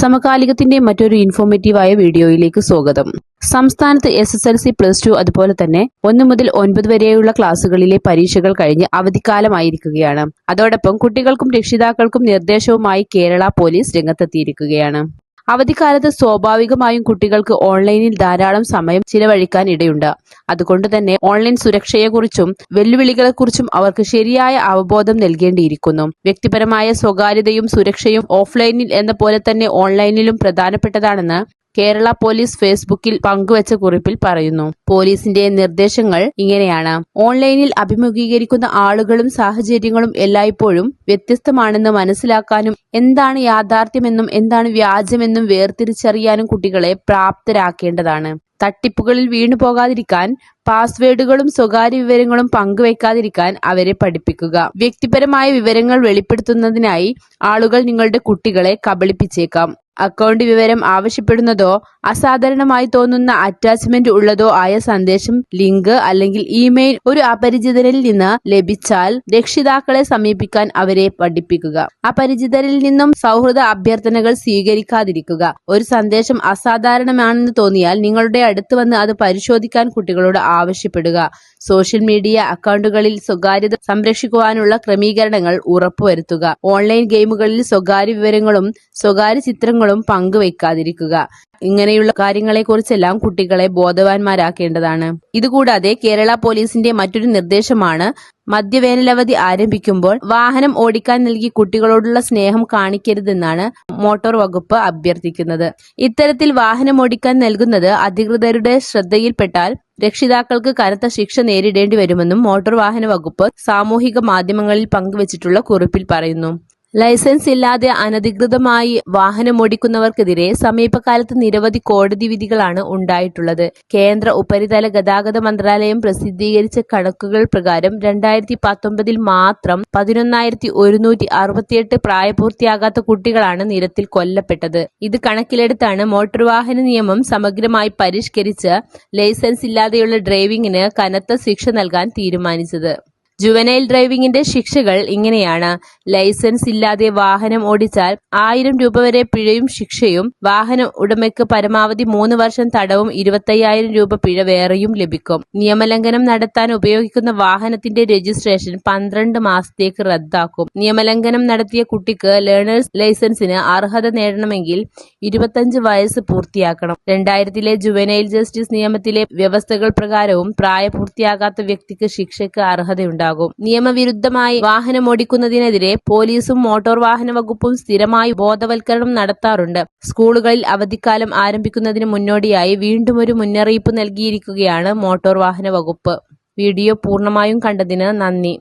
സമകാലികത്തിന്റെ മറ്റൊരു ഇൻഫോർമേറ്റീവായ വീഡിയോയിലേക്ക് സ്വാഗതം. സംസ്ഥാനത്ത് SSLC, +2 അതുപോലെ തന്നെ 1 മുതൽ 9 വരെയുള്ള ക്ലാസുകളിലെ പരീക്ഷകൾ കഴിഞ്ഞ് അവധിക്കാലമായിരിക്കുകയാണ്. അതോടൊപ്പം കുട്ടികൾക്കും രക്ഷിതാക്കൾക്കും നിർദ്ദേശവുമായി കേരള പോലീസ് രംഗത്തെത്തിയിരിക്കുകയാണ്. അവധിക്കാലത്ത് സ്വാഭാവികമായും കുട്ടികൾക്ക് ഓൺലൈനിൽ ധാരാളം സമയം ചിലവഴിക്കാൻ ഇടയുണ്ട്. അതുകൊണ്ട് തന്നെ ഓൺലൈൻ സുരക്ഷയെക്കുറിച്ചും വെല്ലുവിളികളെക്കുറിച്ചും അവർക്ക് ശരിയായ അവബോധം നൽകേണ്ടിയിരിക്കുന്നു. വ്യക്തിപരമായ സ്വകാര്യതയും സുരക്ഷയും ഓഫ്ലൈനിൽ എന്ന പോലെ തന്നെ ഓൺലൈനിലും പ്രധാനപ്പെട്ടതാണെന്ന് കേരള പോലീസ് ഫേസ്ബുക്കിൽ പങ്കുവച്ച കുറിപ്പിൽ പറയുന്നു. പോലീസിന്റെ നിർദ്ദേശങ്ങൾ ഇങ്ങനെയാണ്. ഓൺലൈനിൽ അഭിമുഖീകരിക്കുന്ന ആളുകളും സാഹചര്യങ്ങളും എല്ലായ്പ്പോഴും വ്യത്യസ്തമാണെന്ന് മനസ്സിലാക്കാനും എന്താണ് യാഥാർത്ഥ്യമെന്നും എന്താണ് വ്യാജമെന്നും വേർതിരിച്ചറിയാനും കുട്ടികളെ പ്രാപ്തരാക്കേണ്ടതാണ്. തട്ടിപ്പുകളിൽ വീണുപോകാതിരിക്കാൻ പാസ്വേഡുകളും സ്വകാര്യ വിവരങ്ങളും പങ്കുവയ്ക്കാതിരിക്കാൻ അവരെ പഠിപ്പിക്കുക. വ്യക്തിപരമായ വിവരങ്ങൾ വെളിപ്പെടുത്തുന്നതിനായി ആളുകൾ നിങ്ങളുടെ കുട്ടികളെ കബളിപ്പിച്ചേക്കാം. അക്കൗണ്ട് വിവരം ആവശ്യപ്പെടുന്നതോ അസാധാരണമായി തോന്നുന്ന അറ്റാച്ച്മെന്റ് ഉള്ളതോ ആയ സന്ദേശം, ലിങ്ക് അല്ലെങ്കിൽ ഇമെയിൽ ഒരു അപരിചിതരിൽ നിന്ന് ലഭിച്ചാൽ രക്ഷിതാക്കളെ സമീപിക്കാൻ അവരെ പഠിപ്പിക്കുക. അപരിചിതരിൽ നിന്നും സൗഹൃദ അഭ്യർത്ഥനകൾ സ്വീകരിക്കാതിരിക്കുക. ഒരു സന്ദേശം അസാധാരണമാണെന്ന് തോന്നിയാൽ നിങ്ങളുടെ അടുത്ത് വന്ന് അത് പരിശോധിക്കാൻ കുട്ടികളോട് ആവശ്യപ്പെടുക. സോഷ്യൽ മീഡിയ അക്കൗണ്ടുകളിൽ സ്വകാര്യത സംരക്ഷിക്കുവാനുള്ള ക്രമീകരണങ്ങൾ ഉറപ്പുവരുത്തുക. ഓൺലൈൻ ഗെയിമുകളിൽ സ്വകാര്യ വിവരങ്ങളും സ്വകാര്യ ചിത്രങ്ങളും പങ്കുവയ്ക്കാതിരിക്കുക. ഇങ്ങനെയുള്ള കാര്യങ്ങളെക്കുറിച്ചെല്ലാം കുട്ടികളെ ബോധവാന്മാരാക്കേണ്ടതാണ്. ഇതുകൂടാതെ കേരള പോലീസിന്റെ മറ്റൊരു നിർദ്ദേശമാണ് മധ്യവേനലവധി ആരംഭിക്കുമ്പോൾ വാഹനം ഓടിക്കാൻ നൽകി കുട്ടികളോടുള്ള സ്നേഹം കാണിക്കരുതെന്നാണ് മോട്ടോർ വകുപ്പ് അഭ്യർത്ഥിക്കുന്നത്. ഇത്തരത്തിൽ വാഹനം ഓടിക്കാൻ നൽകുന്നത് അധികൃതരുടെ ശ്രദ്ധയിൽപ്പെട്ടാൽ രക്ഷിതാക്കൾക്ക് കനത്ത ശിക്ഷ നേരിടേണ്ടി വരുമെന്നും മോട്ടോർ വാഹന വകുപ്പ് സാമൂഹിക മാധ്യമങ്ങളിൽ പങ്കുവച്ചിട്ടുള്ള കുറിപ്പിൽ പറയുന്നു. ലൈസൻസ് ഇല്ലാതെ അനധികൃതമായി വാഹനമോടിക്കുന്നവർക്കെതിരെ സമീപകാലത്ത് നിരവധി കോടതി വിധികളാണ് ഉണ്ടായിട്ടുള്ളത്. കേന്ദ്ര ഉപരിതല ഗതാഗത മന്ത്രാലയം പ്രസിദ്ധീകരിച്ച കണക്കുകൾ പ്രകാരം 2019 മാത്രം 11,168 പ്രായപൂർത്തിയാകാത്ത കുട്ടികളാണ് നിരത്തിൽ കൊല്ലപ്പെട്ടത്. ഇത് കണക്കിലെടുത്താണ് മോട്ടോർ വാഹന നിയമം സമഗ്രമായി പരിഷ്കരിച്ച് ലൈസൻസ് ഇല്ലാതെയുള്ള ഡ്രൈവിംഗിന് കനത്ത ശിക്ഷ നൽകാൻ തീരുമാനിച്ചത്. ജുവനൈൽ ഡ്രൈവിംഗിന്റെ ശിക്ഷകൾ ഇങ്ങനെയാണ്. ലൈസൻസ് ഇല്ലാതെ വാഹനം ഓടിച്ചാൽ 1000 രൂപ വരെ പിഴയും ശിക്ഷയും, വാഹന ഉടമയ്ക്ക് പരമാവധി 3 വർഷം തടവും 25,000 രൂപ പിഴ വേറെയും ലഭിക്കും. നിയമലംഘനം നടത്താൻ ഉപയോഗിക്കുന്ന വാഹനത്തിന്റെ രജിസ്ട്രേഷൻ 12 മാസത്തേക്ക് റദ്ദാക്കും. നിയമലംഘനം നടത്തിയ കുട്ടിക്ക് ലേണേഴ്സ് ലൈസൻസിന് അർഹത നേടണമെങ്കിൽ 25 വയസ്സ് പൂർത്തിയാക്കണം. 2000 ജുവനൈൽ ജസ്റ്റിസ് നിയമത്തിലെ വ്യവസ്ഥകൾ പ്രകാരവും പ്രായപൂർത്തിയാകാത്ത വ്യക്തിക്ക് ശിക്ഷയ്ക്ക് അർഹതയുണ്ടാകും. നിയമവിരുദ്ധമായി വാഹനമോടിക്കുന്നതിനെതിരെ പോലീസും മോട്ടോർ വാഹന വകുപ്പും സ്ഥിരമായി ബോധവൽക്കരണം നടത്താറുണ്ട്. സ്കൂളുകളിൽ അവധിക്കാലം ആരംഭിക്കുന്നതിന് മുന്നോടിയായി വീണ്ടും ഒരു മുന്നറിയിപ്പ് നൽകിയിരിക്കുകയാണ് മോട്ടോർ വാഹന വകുപ്പ്. വീഡിയോ പൂർണ്ണമായും കണ്ടതിന് നന്ദി.